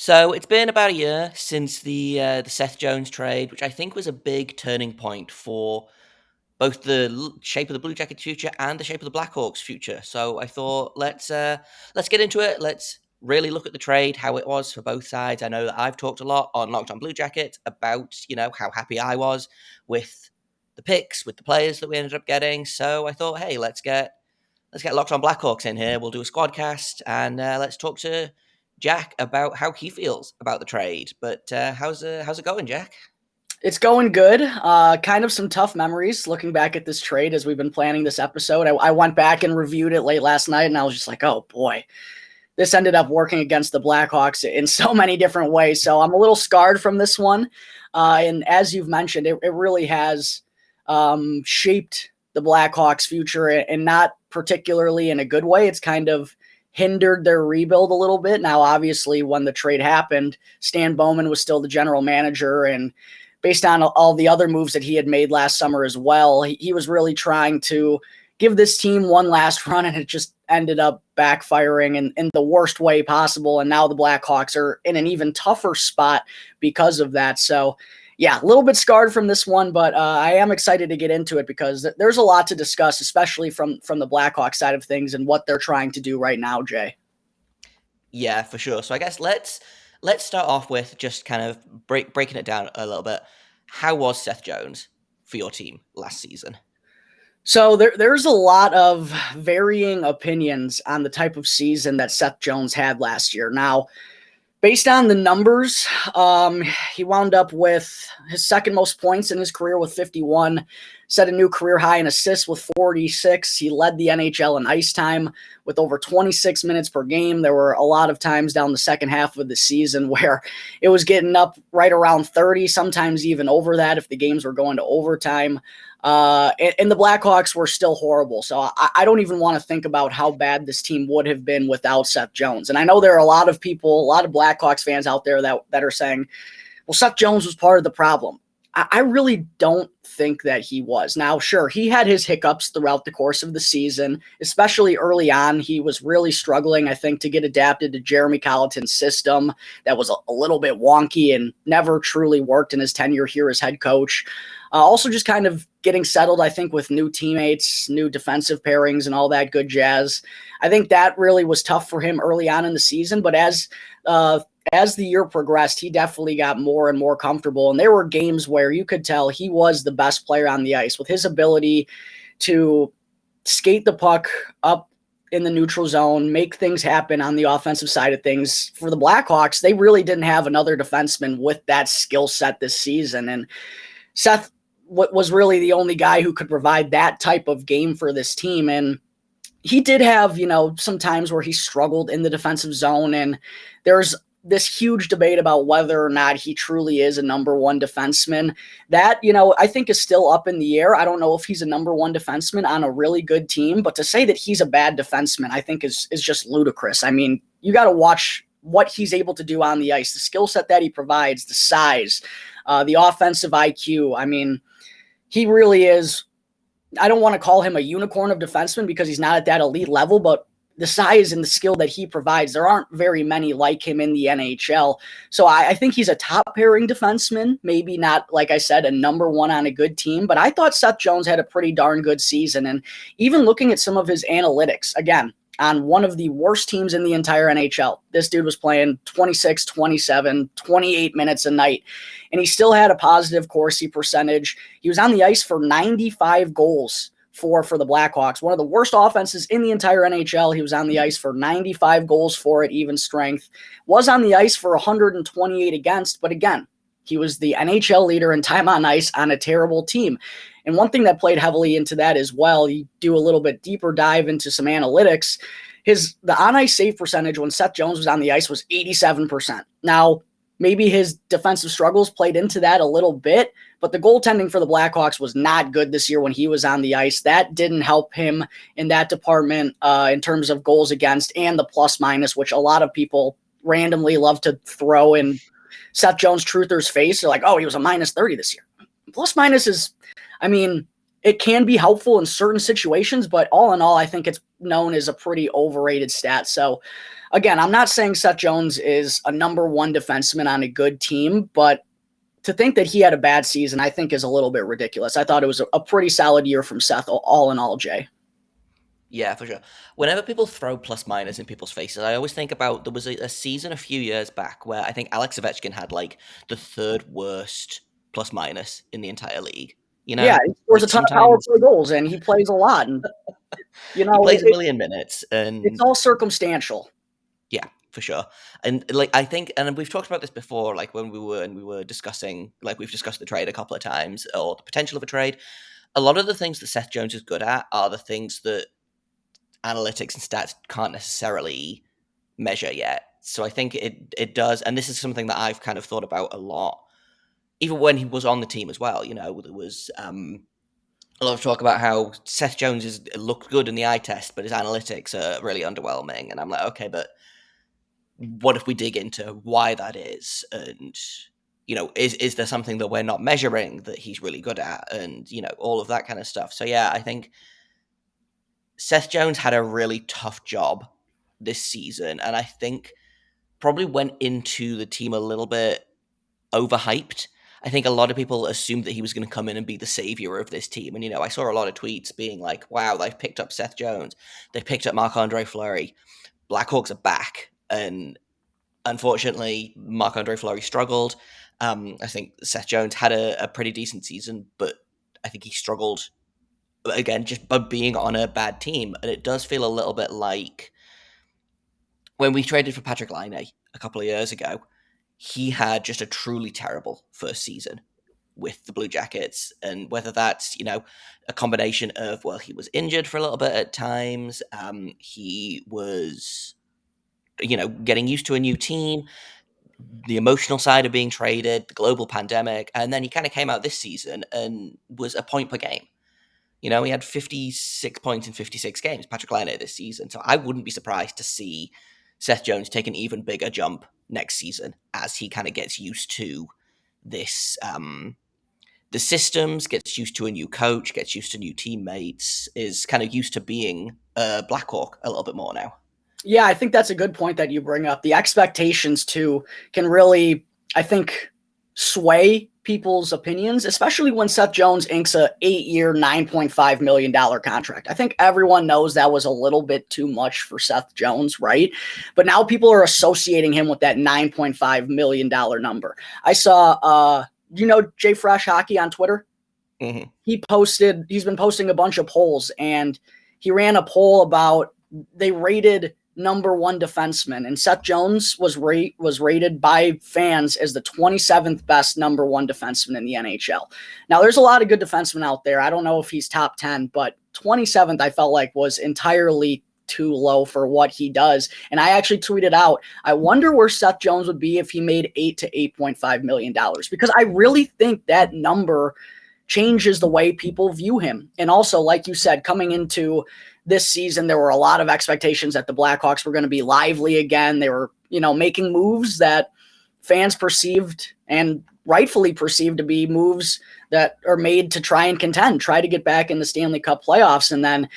So it's been about a year since the Seth Jones trade, which I think was a big turning point for both the shape of the Blue Jackets' future and the shape of the Blackhawks' future. So I thought let's get into it. Let's really look at the trade, how it was for both sides. I know that I've talked a lot on Locked On Blue Jackets about how happy I was with the picks, with the players that we ended up getting. So I thought, hey, let's get Locked On Blackhawks in here. We'll do a squad cast and let's talk to Jack about how he feels about the trade. But how's it going, Jack? It's going good. Kind of some tough memories looking back at this trade as we've been planning this episode. I went back and reviewed it late last night, and I was just like, oh boy, this ended up working against the Blackhawks in so many different ways. So I'm a little scarred from this one. And as you've mentioned, it really has shaped the Blackhawks' future, and not particularly in a good way. It's kind of hindered their rebuild a little bit. Now, obviously, when the trade happened, Stan Bowman was still the general manager, and based on all the other moves that he had made last summer as well, he was really trying to give this team one last run, and it just ended up backfiring in the worst way possible. And now the Blackhawks are in an even tougher spot because of that. So, yeah, a little bit scarred from this one, but I am excited to get into it because there's a lot to discuss, especially from the Blackhawks side of things and what they're trying to do right now, Jay. Yeah, for sure. So I guess let's start off with just kind of breaking it down a little bit. How was Seth Jones for your team last season? So there's a lot of varying opinions on the type of season that Seth Jones had last year. Now, based on the numbers, he wound up with his second most points in his career with 51, set a new career high in assists with 46. He led the NHL in ice time with over 26 minutes per game. There were a lot of times down the second half of the season where it was getting up right around 30, sometimes even over that if the games were going to overtime. And the Blackhawks were still horrible. So I don't even want to think about how bad this team would have been without Seth Jones. And I know there are a lot of people, a lot of Blackhawks fans out there that are saying, well, Seth Jones was part of the problem. I really don't think that he was. Now, sure, he had his hiccups throughout the course of the season, especially early on. He was really struggling, I think, to get adapted to Jeremy Colleton's system that was a little bit wonky and never truly worked in his tenure here as head coach. Also just kind of getting settled, I think, with new teammates, new defensive pairings, and all that good jazz. I think that really was tough for him early on in the season, but as the year progressed, he definitely got more and more comfortable. And there were games where you could tell he was the best player on the ice with his ability to skate the puck up in the neutral zone, make things happen on the offensive side of things. For the Blackhawks, they really didn't have another defenseman with that skill set this season. And Seth was really the only guy who could provide that type of game for this team. And he did have, some times where he struggled in the defensive zone. And there's this huge debate about whether or not he truly is a number one defenseman. That, I think is still up in the air. I don't know if he's a number one defenseman on a really good team, but to say that he's a bad defenseman, I think is just ludicrous. I mean, you got to watch what he's able to do on the ice, the skill set that he provides, the size, the offensive IQ. I mean, he really is. I don't want to call him a unicorn of defenseman because he's not at that elite level, but the size and the skill that he provides, there aren't very many like him in the NHL. So I think he's a top pairing defenseman, maybe not, like I said, a number one on a good team, but I thought Seth Jones had a pretty darn good season. And even looking at some of his analytics, again, on one of the worst teams in the entire NHL. This dude was playing 26, 27, 28 minutes a night, and he still had a positive Corsi percentage. He was on the ice for 95 goals for the Blackhawks, one of the worst offenses in the entire NHL. He was on the ice for 95 goals for at even strength, was on the ice for 128 against, but again, he was the NHL leader in time on ice on a terrible team. And one thing that played heavily into that as well, you do a little bit deeper dive into some analytics, the on-ice save percentage when Seth Jones was on the ice was 87%. Now, maybe his defensive struggles played into that a little bit, but the goaltending for the Blackhawks was not good this year when he was on the ice. That didn't help him in that department in terms of goals against and the plus-minus, which a lot of people randomly love to throw in Seth Jones truther's face. They're like, oh, he was a minus 30 this year. Plus-minus is, I mean, it can be helpful in certain situations, but all in all, I think it's known as a pretty overrated stat. So again, I'm not saying Seth Jones is a number one defenseman on a good team, but to think that he had a bad season, I think is a little bit ridiculous. I thought it was a pretty solid year from Seth, all in all, Jay. Yeah, for sure. Whenever people throw plus minus in people's faces, I always think about there was a season a few years back where I think Alex Ovechkin had like the third worst plus minus in the entire league. You Yeah, know, he scores a like ton of power sometimes play goals, and he plays a lot. And he plays a million minutes, it's and all circumstantial. yeah, for sure. And like I think, and we've talked about this before, like when we were discussing, like we've discussed the trade a couple of times or the potential of a trade. A lot of the things that Seth Jones is good at are the things that analytics and stats can't necessarily measure yet. So I think it does, and this is something that I've kind of thought about a lot, even when he was on the team as well. You know, there was a lot of talk about how Seth Jones looked good in the eye test, but his analytics are really underwhelming. And I'm like, okay, but what if we dig into why that is, and you know, is there something that we're not measuring that he's really good at, and you know, all of that kind of stuff. So yeah, I think Seth Jones had a really tough job this season, and I think probably went into the team a little bit overhyped. I think a lot of people assumed that he was going to come in and be the savior of this team. And, you know, I saw a lot of tweets being like, wow, they've picked up Seth Jones. They've picked up Marc-Andre Fleury. Blackhawks are back. And unfortunately, Marc-Andre Fleury struggled. I think Seth Jones had a pretty decent season, but I think he struggled, again, just by being on a bad team. And it does feel a little bit like when we traded for Patrick Laine a couple of years ago, he had just a truly terrible first season with the Blue Jackets. And whether that's, you know, a combination of, well, he was injured for a little bit at times, he was, you know, getting used to a new team, the emotional side of being traded, the global pandemic, and then he kind of came out this season and was a point per game. You know, he had 56 points in 56 games, Patrick Laine this season. So I wouldn't be surprised to see Seth Jones take an even bigger jump next season as he kind of gets used to this, the systems, gets used to a new coach, gets used to new teammates, is kind of used to being a Blackhawk a little bit more now. Yeah, I think that's a good point that you bring up. The expectations too can really, I think, sway people's opinions, especially when Seth Jones inks a 8-year, $9.5 million contract. I think everyone knows that was a little bit too much for Seth Jones, right? But now people are associating him with that $9.5 million number. I saw, you know, Jay Fresh Hockey on Twitter? Mm-hmm. He's been posting a bunch of polls, and he ran a poll about, they rated number one defenseman, and Seth Jones was rated by fans as the 27th best number one defenseman in the NHL. Now, there's a lot of good defensemen out there. I don't know if he's top 10, but 27th I felt like was entirely too low for what he does. And I actually tweeted out, I wonder where Seth Jones would be if he made $8 to $8.5 million, because I really think that number changes the way people view him. And also, like you said, coming into this season, there were a lot of expectations that the Blackhawks were going to be lively again. They were, you know, making moves that fans perceived and rightfully perceived to be moves that are made to try and contend, try to get back in the Stanley Cup playoffs. And then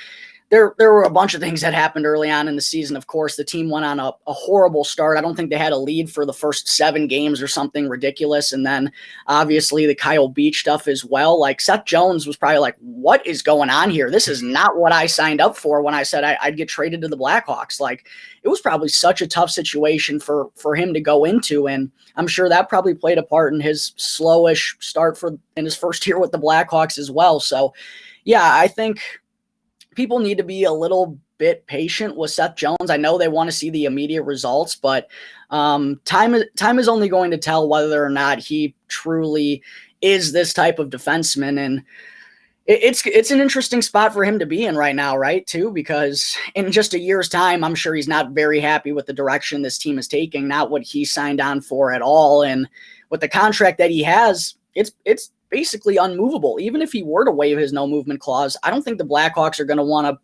there were a bunch of things that happened early on in the season. Of course, the team went on a horrible start. I don't think they had a lead for the first 7 games or something ridiculous. And then obviously the Kyle Beach stuff as well. Like, Seth Jones was probably like, what is going on here? This is not what I signed up for when I said I'd get traded to the Blackhawks. Like, it was probably such a tough situation for him to go into. And I'm sure that probably played a part in his slowish start in his first year with the Blackhawks as well. So yeah, I think people need to be a little bit patient with Seth Jones. I know they want to see the immediate results, but time is only going to tell whether or not he truly is this type of defenseman. And it's an interesting spot for him to be in right now, right, too, because in just a year's time, I'm sure he's not very happy with the direction this team is taking, not what he signed on for at all. And with the contract that he has, it's basically unmovable. Even if he were to waive his no movement clause, I don't think the Blackhawks are going to want to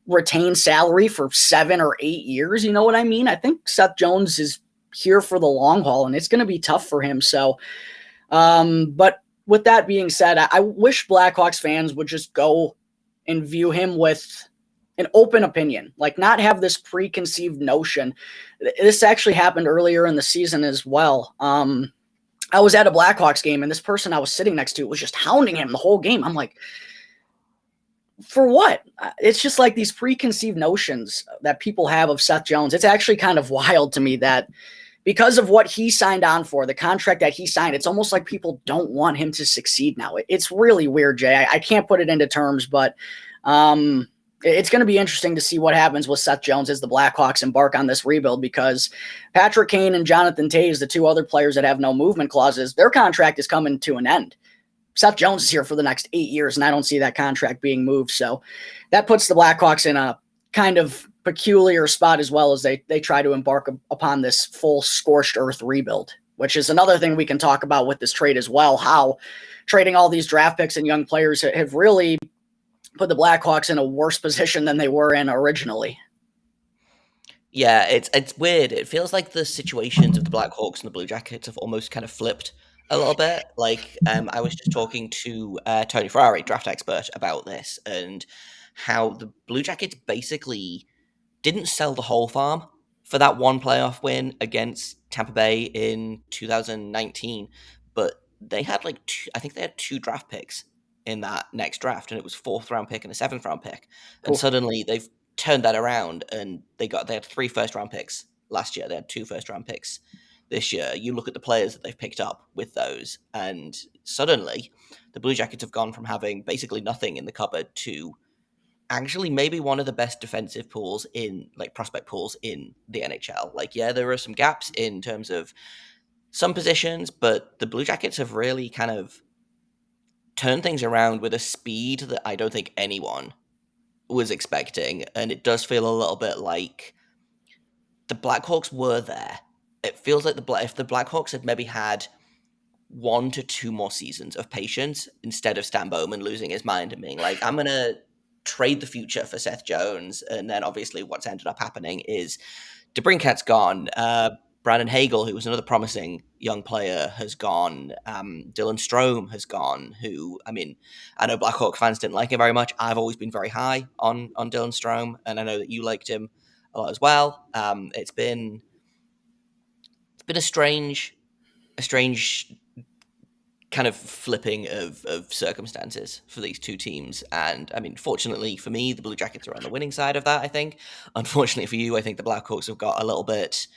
retain salary for 7 or 8 years. You know what I mean? I think Seth Jones is here for the long haul, and it's going to be tough for him. So, but with that being said, I wish Blackhawks fans would just go and view him with an open opinion, like not have this preconceived notion. This actually happened earlier in the season as well. I was at a Blackhawks game, and this person I was sitting next to was just hounding him the whole game. I'm like, for what? It's just like these preconceived notions that people have of Seth Jones. It's actually kind of wild to me that because of what he signed on for, the contract that he signed, it's almost like people don't want him to succeed now. It's really weird, Jay. I can't put it into terms, but it's going to be interesting to see what happens with Seth Jones as the Blackhawks embark on this rebuild, because Patrick Kane and Jonathan Toews, the two other players that have no movement clauses, their contract is coming to an end. Seth Jones is here for the next 8 years, and I don't see that contract being moved. So that puts the Blackhawks in a kind of peculiar spot as well as they try to embark upon this full scorched earth rebuild, which is another thing we can talk about with this trade as well, how trading all these draft picks and young players have really put the Blackhawks in a worse position than they were in originally. Yeah, it's weird. It feels like the situations of the Blackhawks and the Blue Jackets have almost kind of flipped a little bit. Like, I was just talking to Tony Ferrari, draft expert, about this and how the Blue Jackets basically didn't sell the whole farm for that one playoff win against Tampa Bay in 2019, but they had I think they had two draft picks in that next draft, and it was fourth round pick and a seventh round pick, and Oof. suddenly they've turned that around, and they had three first round picks last year. They had two first round picks this year. You look at the players that they've picked up with those, and suddenly the Blue Jackets have gone from having basically nothing in the cupboard to actually maybe one of the best defensive pools in prospect pools in the NHL. Like, yeah, there are some gaps in terms of some positions, but the Blue Jackets have really kind of turned things around with a speed that I don't think anyone was expecting, and it does feel a little bit like the Blackhawks were there. It feels like if the Blackhawks had maybe had 1 to 2 more seasons of patience instead of Stan Bowman losing his mind and being like, I'm gonna trade the future for Seth Jones, and then obviously what's ended up happening is DeBrincat's gone. Brandon Hagel, who was another promising young player, has gone. Dylan Strome has gone, who, I mean, I know Blackhawk fans didn't like him very much. I've always been very high on Dylan Strome, and I know that you liked him a lot as well. It's been a strange kind of flipping of circumstances for these two teams. And I mean, fortunately for me, the Blue Jackets are on the winning side of that, I think. Unfortunately for you, I think the Blackhawks have got a little bit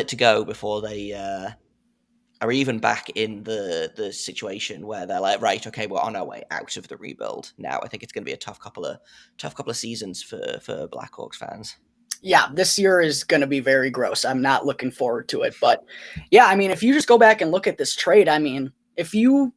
to go before they are even back in the situation where they're like, right, okay, we're on our way out of the rebuild now. I think it's going to be a tough couple of seasons for Blackhawks fans. Yeah, this year is going to be very gross. I'm not looking forward to it. But yeah, I mean, if you just go back and look at this trade, I mean, if you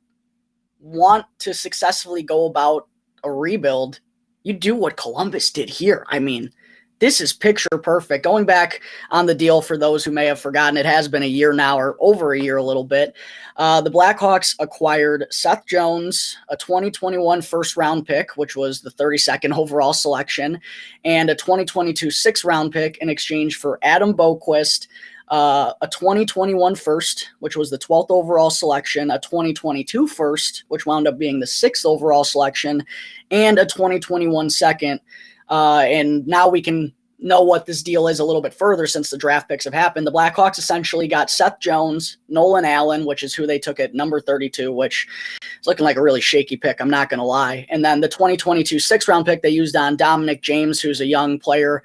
want to successfully go about a rebuild, you do what Columbus did here. I mean, this is picture perfect. Going back on the deal for those who may have forgotten, it has been a year now, or over a year a little bit. The Blackhawks acquired Seth Jones, a 2021 first-round pick, which was the 32nd overall selection, and a 2022 sixth-round pick in exchange for Adam Boqvist, a 2021 first, which was the 12th overall selection, a 2022 first, which wound up being the 6th overall selection, and a 2021 second. And now we can know what this deal is a little bit further since the draft picks have happened. The Blackhawks essentially got Seth Jones, Nolan Allen, which is who they took at number 32, which is looking like a really shaky pick, I'm not going to lie. And then the 2022 sixth-round pick they used on Dominic James, who's a young player,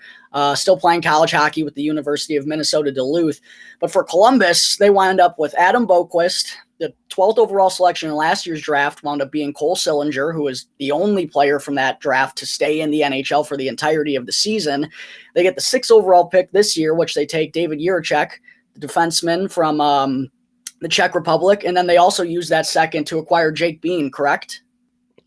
still playing college hockey with the University of Minnesota Duluth. But for Columbus, they wound up with Adam Boqvist. The 12th overall selection in last year's draft wound up being Cole Sillinger, who was the only player from that draft to stay in the NHL for the entirety of the season. They get the 6th overall pick this year, which they take David Jiricek, the defenseman from the Czech Republic, and then they also use that second to acquire Jake Bean, correct?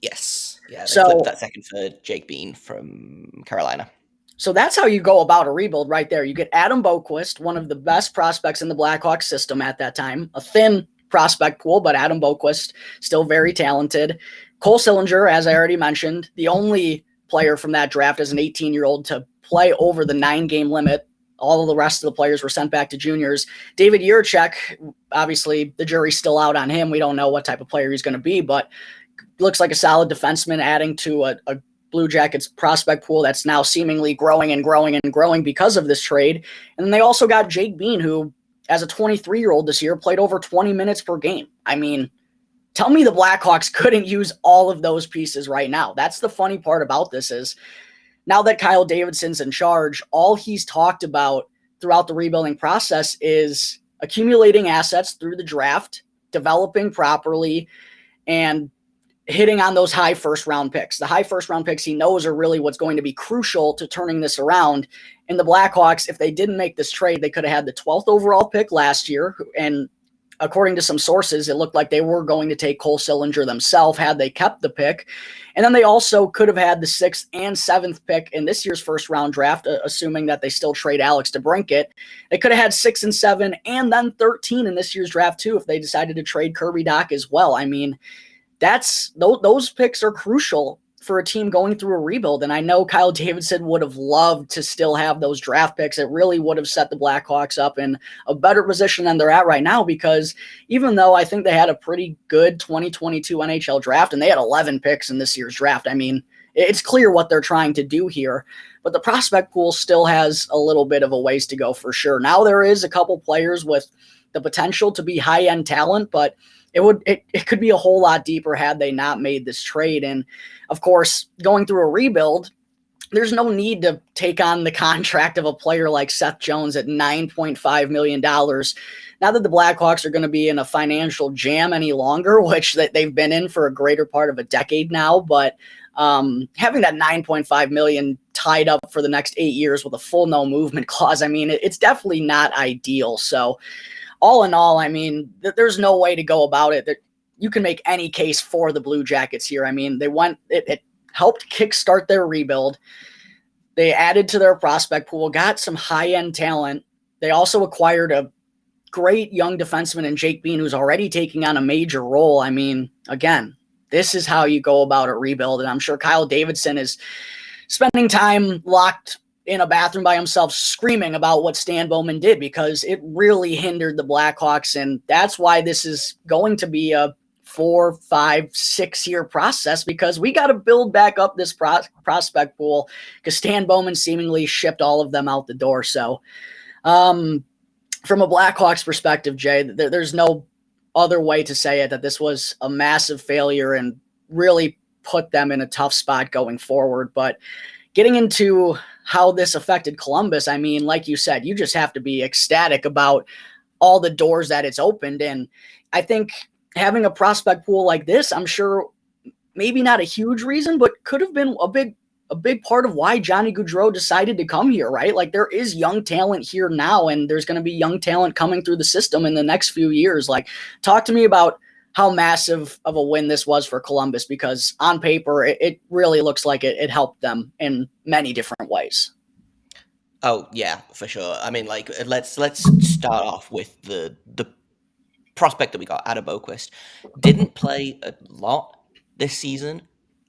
Yes. Yeah, they flipped that second for Jake Bean from Carolina. So that's how you go about a rebuild right there. You get Adam Boqvist, one of the best prospects in the Blackhawks system at that time, a thin prospect pool, but Adam Boqvist, still very talented. Cole Sillinger, as I already mentioned, the only player from that draft as an 18-year-old to play over the 9-game limit. All of the rest of the players were sent back to juniors. David Jiricek, obviously the jury's still out on him. We don't know what type of player he's going to be, but looks like a solid defenseman adding to a Blue Jackets prospect pool that's now seemingly growing and growing and growing because of this trade. And then they also got Jake Bean, who, as a 23-year-old this year, played over 20 minutes per game. I mean, tell me the Blackhawks couldn't use all of those pieces right now. That's the funny part about this is now that Kyle Davidson's in charge, all he's talked about throughout the rebuilding process is accumulating assets through the draft, developing properly, and hitting on those high first round picks. The high first round picks he knows are really what's going to be crucial to turning this around. And the Blackhawks, if they didn't make this trade, they could have had the 12th overall pick last year. And according to some sources, it looked like they were going to take Cole Sillinger themselves had they kept the pick. And then they also could have had the 6th and 7th pick in this year's first round draft, assuming that they still trade Alex DeBrincat. They could have had 6 and 7 and then 13 in this year's draft too if they decided to trade Kirby Dach as well. I mean, those picks are crucial for a team going through a rebuild. And I know Kyle Davidson would have loved to still have those draft picks. It really would have set the Blackhawks up in a better position than they're at right now, because even though I think they had a pretty good 2022 NHL draft and they had 11 picks in this year's draft, I mean, it's clear what they're trying to do here, but the prospect pool still has a little bit of a ways to go for sure. Now there is a couple players with the potential to be high-end talent, but it could be a whole lot deeper had they not made this trade. And of course, going through a rebuild, there's no need to take on the contract of a player like Seth Jones at $9.5 million. Not that the Blackhawks are going to be in a financial jam any longer, which they've been in for a greater part of a decade now, but having that $9.5 million tied up for the next 8 years with a full no movement clause, I mean, it's definitely not ideal. So all in all, I mean, there's no way to go about it that you can make any case for the Blue Jackets here. I mean, it helped kickstart their rebuild. They added to their prospect pool, got some high-end talent. They also acquired a great young defenseman in Jake Bean, who's already taking on a major role. I mean, again, this is how you go about a rebuild. And I'm sure Kyle Davidson is spending time locked in a bathroom by himself screaming about what Stan Bowman did, because it really hindered the Blackhawks. And that's why this is going to be a 4, 5, 6 year process, because we got to build back up this prospect pool, because Stan Bowman seemingly shipped all of them out the door. So from a Blackhawks perspective, Jay, there's no other way to say it that this was a massive failure and really put them in a tough spot going forward. But getting into how this affected Columbus, I mean, like you said, you just have to be ecstatic about all the doors that it's opened. And I think having a prospect pool like this, I'm sure maybe not a huge reason, but could have been a big part of why Johnny Gaudreau decided to come here, right? Like, there is young talent here now, and there's going to be young talent coming through the system in the next few years. Like, talk to me about how massive of a win this was for Columbus, because on paper, it really looks like it helped them in many different ways. Oh yeah, for sure. I mean, like, let's start off with the prospect that we got, Adam Boquist. Didn't play a lot this season.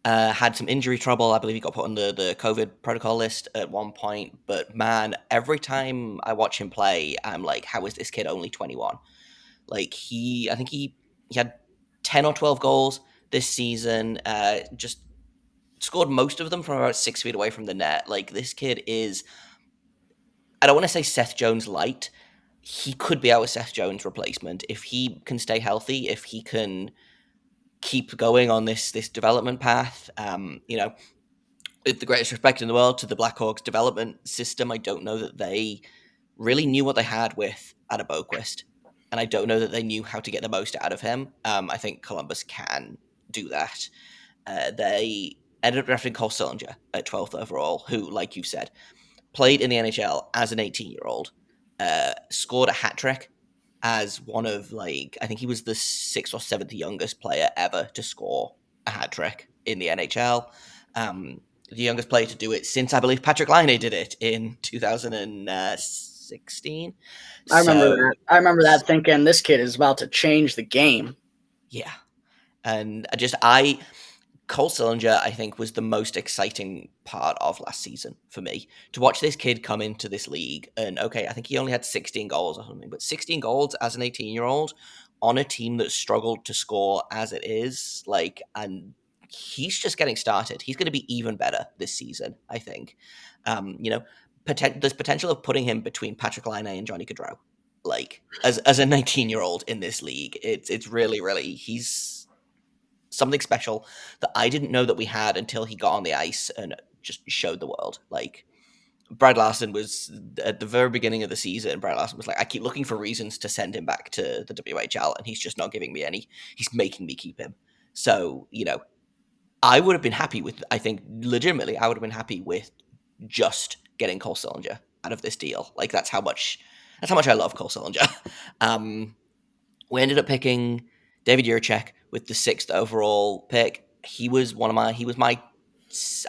Had some injury trouble. I believe he got put on the COVID protocol list at one point. But man, every time I watch him play, I'm like, how is this kid only 21? Like, I think he had 10 or 12 goals this season. Just scored most of them from about 6 feet away from the net. Like, this kid is, I don't want to say Seth Jones light. He could be our Seth Jones replacement if he can stay healthy, if he can keep going on this development path. With the greatest respect in the world to the Blackhawks development system, I don't know that they really knew what they had with Adam Boquist, and I don't know that they knew how to get the most out of him. I think Columbus can do that. They ended up drafting Cole Sillinger at 12th overall, who, like you said, played in the NHL as an 18-year-old, scored a hat trick as one of, like, I think he was the 6th or 7th youngest player ever to score a hat trick in the NHL. The youngest player to do it since, I believe, Patrick Laine did it in 2016. I remember that thinking, this kid is about to change the game. Yeah. And Cole Sillinger, I think, was the most exciting part of last season for me. To watch this kid come into this league, and okay, I think he only had 16 goals or something, but 16 goals as an 18-year-old on a team that struggled to score as it is, like, and he's just getting started. He's going to be even better this season, I think. You know, there's potential of putting him between Patrick Laine and Johnny Gaudreau. Like as a 19-year-old in this league, it's really he's something special that I didn't know that we had until he got on the ice and just showed the world. Like Brad Larson was at the very beginning of the season. Brad Larson was like, I keep looking for reasons to send him back to the WHL, and he's just not giving me any. He's making me keep him. So, I would have been happy with, I think, legitimately, I would have been happy with just getting Cole Sillinger out of this deal. Like, that's how much I love Cole Sillinger. We ended up picking David Jiricek with the 6th overall pick. He was my,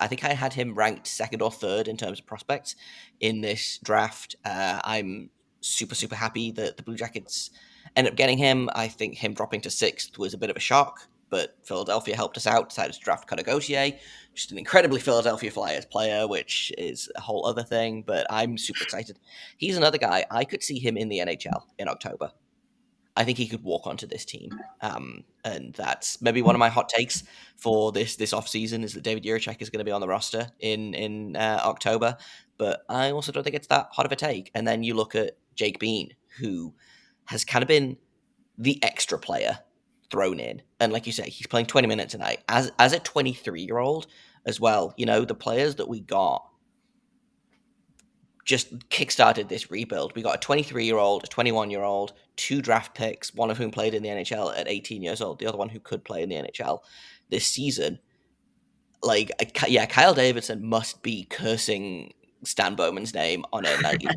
I think I had him ranked 2nd or 3rd in terms of prospects in this draft. I'm super happy that the Blue Jackets ended up getting him. I think him dropping to 6th was a bit of a shock, but Philadelphia helped us out, decided to draft Conor Gauthier, just an incredibly Philadelphia Flyers player, which is a whole other thing, but I'm super excited. He's another guy, I could see him in the NHL in October. I think he could walk onto this team. And that's maybe one of my hot takes for this offseason is that David Jiricek is going to be on the roster in October. But I also don't think it's that hot of a take. And then you look at Jake Bean, who has kind of been the extra player thrown in. And like you say, he's playing 20 minutes a night as a 23-year-old as well. The players that we got just kickstarted this rebuild. We got a 23-year-old, a 21-year-old, 2 draft picks, one of whom played in the NHL at 18 years old, the other one who could play in the NHL this season. Like, yeah, Kyle Davidson must be cursing Stan Bowman's name on a nightly